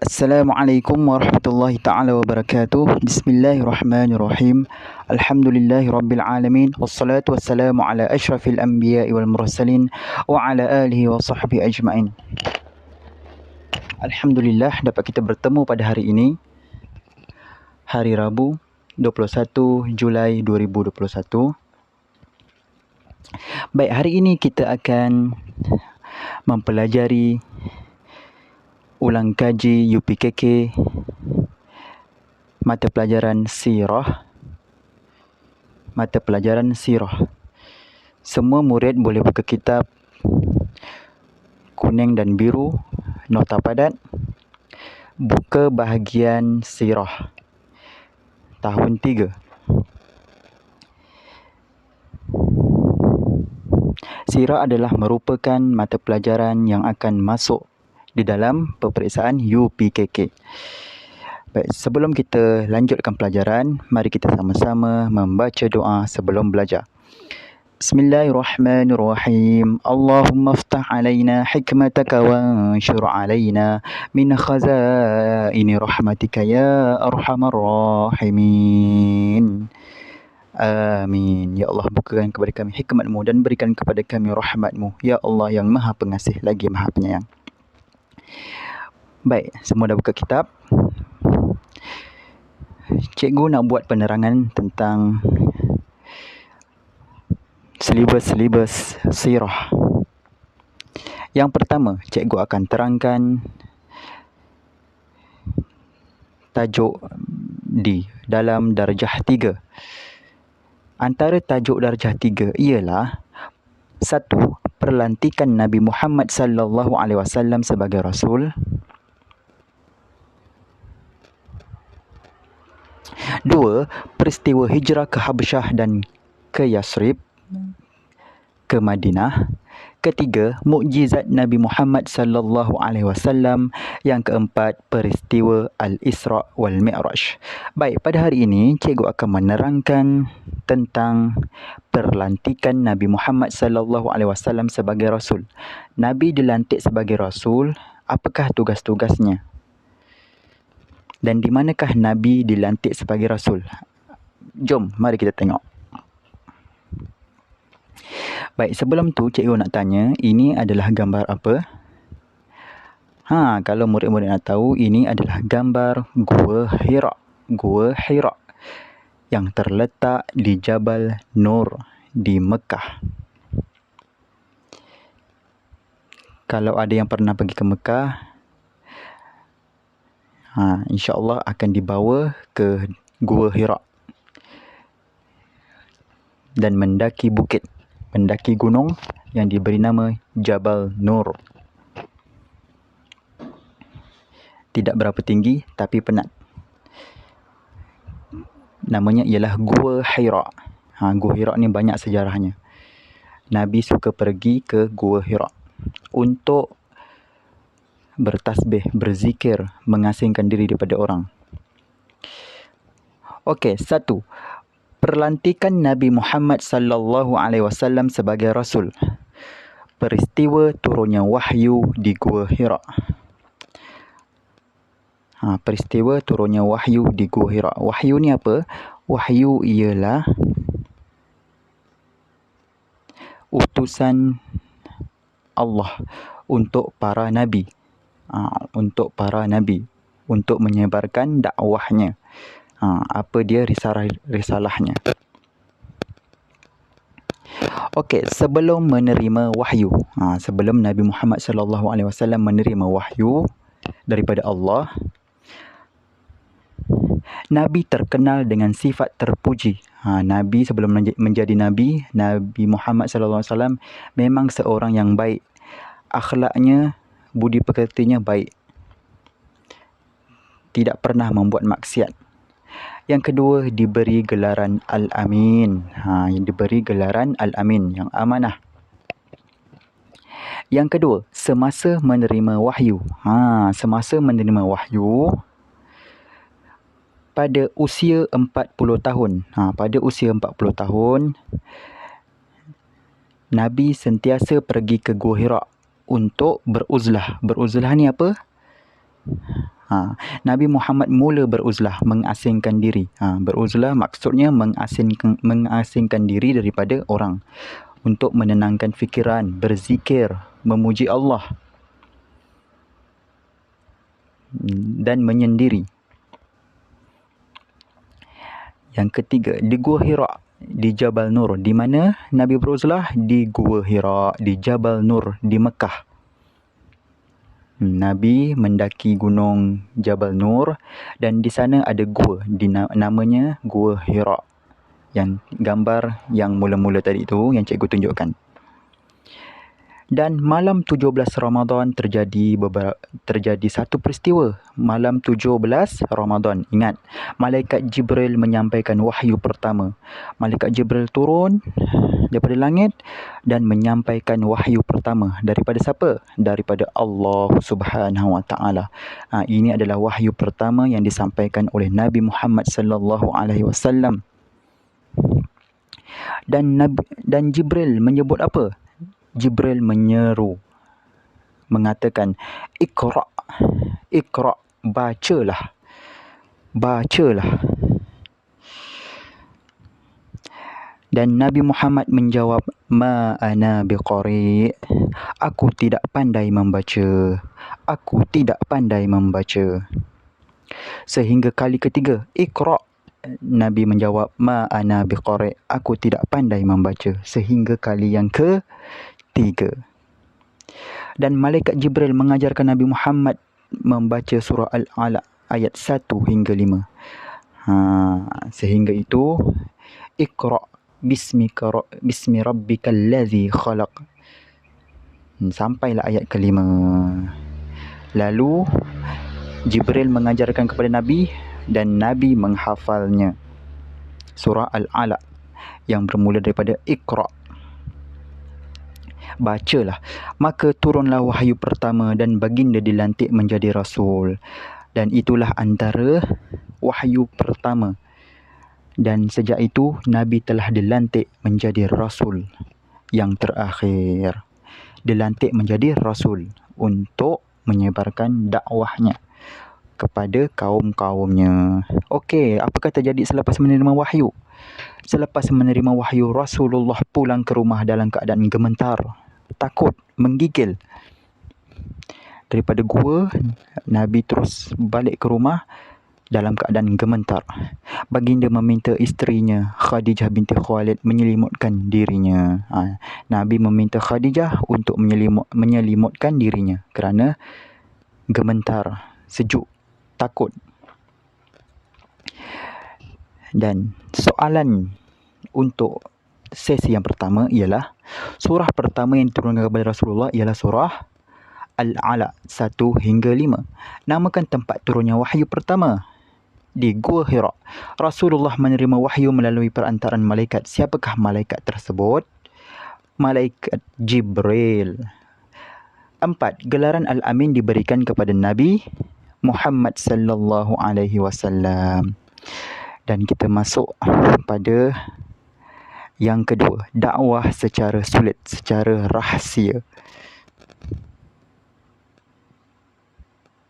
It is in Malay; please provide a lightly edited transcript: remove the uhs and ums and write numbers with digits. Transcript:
Assalamualaikum warahmatullahi ta'ala wabarakatuh. Bismillahirrahmanirrahim. Alhamdulillahirrabbilalamin. Wassalatu wassalamu ala ashrafil anbiya'i wal mursalin wa ala alihi wa sahbihi ajma'in. Alhamdulillah dapat kita bertemu pada hari ini, hari Rabu 21 Julai 2021. Baik, hari ini kita akan mempelajari ulang kaji UPKK mata pelajaran sirah. Semua murid boleh buka kitab kuning dan biru, nota padat, buka bahagian sirah tahun 3. Sirah adalah merupakan mata pelajaran yang akan masuk di dalam peperiksaan UPKK. Baik, sebelum kita lanjutkan pelajaran, mari kita sama-sama membaca doa sebelum belajar. Bismillahirrahmanirrahim. Allahumma aftah alaina hikmataka wanshur alaina min khazaini rahmatika ya arhamar rahimin. Amin. Ya Allah, bukakan kepada kami hikmat-Mu dan berikan kepada kami rahmat-Mu. Ya Allah yang Maha Pengasih lagi Maha Penyayang. Baik, semua dah buka kitab. Cikgu nak buat penerangan tentang silibus sirah. Yang pertama, cikgu akan terangkan tajuk di dalam darjah 3. Antara tajuk darjah 3 ialah 1. Perlantikan Nabi Muhammad sallallahu alaihi wasallam sebagai rasul. 2. Peristiwa hijrah ke Habsyah dan ke Yasrib, ke Madinah. 3. Mukjizat Nabi Muhammad sallallahu alaihi wasallam. Yang 4. Peristiwa Al-Isra wal Mi'raj. Baik, pada hari ini cikgu akan menerangkan tentang perlantikan Nabi Muhammad sallallahu alaihi wasallam sebagai rasul. Nabi dilantik sebagai rasul, apakah tugas-tugasnya? Dan di manakah Nabi dilantik sebagai rasul? Jom, mari kita tengok. Baik, sebelum tu cikgu nak tanya, ini adalah gambar apa? Kalau murid-murid nak tahu, ini adalah gambar Gua Hira. Gua Hira yang terletak di Jabal Nur di Mekah. Kalau ada yang pernah pergi ke Mekah, insya-Allah akan dibawa ke Gua Hira dan mendaki bukit, mendaki gunung yang diberi nama Jabal Nur. Tidak berapa tinggi tapi penat. Namanya ialah Gua Hira. Gua Hira ni banyak sejarahnya. Nabi suka pergi ke Gua Hira untuk bertasbih, berzikir, mengasingkan diri daripada orang. Okey, 1. Perlantikan Nabi Muhammad sallallahu alaihi wasallam sebagai rasul. Peristiwa turunnya wahyu di Gua Hira. Peristiwa turunnya wahyu di Gua Hira. Wahyu ni apa? Wahyu ialah utusan Allah untuk para nabi. Untuk para nabi, untuk menyebarkan dakwahnya. Apa dia risalahnya. Okey, sebelum menerima wahyu, sebelum Nabi Muhammad sallallahu alaihi wasallam menerima wahyu daripada Allah, Nabi terkenal dengan sifat terpuji. Nabi sebelum menjadi Nabi, Nabi Muhammad sallallahu alaihi wasallam memang seorang yang baik. Akhlaknya, budi pekertinya baik. Tidak pernah membuat maksiat. Yang kedua, diberi gelaran Al-Amin. Diberi gelaran Al-Amin, yang amanah. Yang kedua, semasa menerima wahyu. Semasa menerima wahyu, pada usia 40 tahun. Pada usia 40 tahun, Nabi sentiasa pergi ke Gua Hira untuk beruzlah. Beruzlah ni apa? Nabi Muhammad mula beruzlah, mengasingkan diri. Beruzlah maksudnya mengasingkan diri daripada orang untuk menenangkan fikiran, berzikir, memuji Allah dan menyendiri. Yang ketiga, di Gua Hira, di Jabal Nur. Di mana Nabi beruzlah? Di Gua Hira, di Jabal Nur, di Mekah. Nabi mendaki gunung Jabal Nur dan di sana ada gua, namanya Gua Hira. Yang gambar yang mula-mula tadi tu yang cikgu tunjukkan. Dan malam 17 Ramadan terjadi satu peristiwa. Malam 17 Ramadan. Ingat, Malaikat Jibril menyampaikan wahyu pertama. Malaikat Jibril turun daripada langit dan menyampaikan wahyu pertama. Daripada siapa? Daripada Allah Subhanahu Wa Taala. Ini adalah wahyu pertama yang disampaikan oleh Nabi Muhammad sallallahu alaihi wasallam. Dan Jibril menyebut apa? Jibril menyeru, mengatakan, Iqra, bacalah. Dan Nabi Muhammad menjawab, Ma ana biqari, aku tidak pandai membaca. Sehingga kali ketiga, Iqra, Nabi menjawab, Ma ana biqari, aku tidak pandai membaca. Sehingga kali yang ketiga. Dan Malaikat Jibril mengajarkan Nabi Muhammad membaca surah Al-Alaq ayat 1 hingga 5. Sehingga itu, Iqra bismi rabbikal ladzi khalaq. Sampailah ayat kelima. Lalu Jibril mengajarkan kepada Nabi dan Nabi menghafalnya. Surah Al-Alaq yang bermula daripada Iqra. Bacalah. Maka turunlah wahyu pertama dan baginda dilantik menjadi Rasul. Dan itulah antara wahyu pertama. Dan sejak itu, Nabi telah dilantik menjadi Rasul yang terakhir. Dilantik menjadi Rasul untuk menyebarkan dakwahnya kepada kaum-kaumnya. Okey, apakah terjadi selepas menerima wahyu? Selepas menerima wahyu, Rasulullah pulang ke rumah dalam keadaan gemetar, takut, menggigil. Daripada gua, Nabi terus balik ke rumah dalam keadaan gemetar. Baginda meminta isterinya, Khadijah binti Khuwailid, menyelimutkan dirinya. Nabi meminta Khadijah untuk menyelimutkan dirinya kerana gemetar, sejuk, takut. Dan soalan untuk sesi yang pertama ialah, surah pertama yang diturunkan kepada Rasulullah ialah surah Al-Alaq 1 hingga 5. Namakan tempat turunnya wahyu pertama. Di Gua Hira. Rasulullah menerima wahyu melalui perantaraan malaikat. Siapakah malaikat tersebut? Malaikat Jibril. 4. Gelaran Al-Amin diberikan kepada Nabi Muhammad sallallahu alaihi wasallam. Dan kita masuk pada yang kedua, dakwah secara sulit, secara rahsia.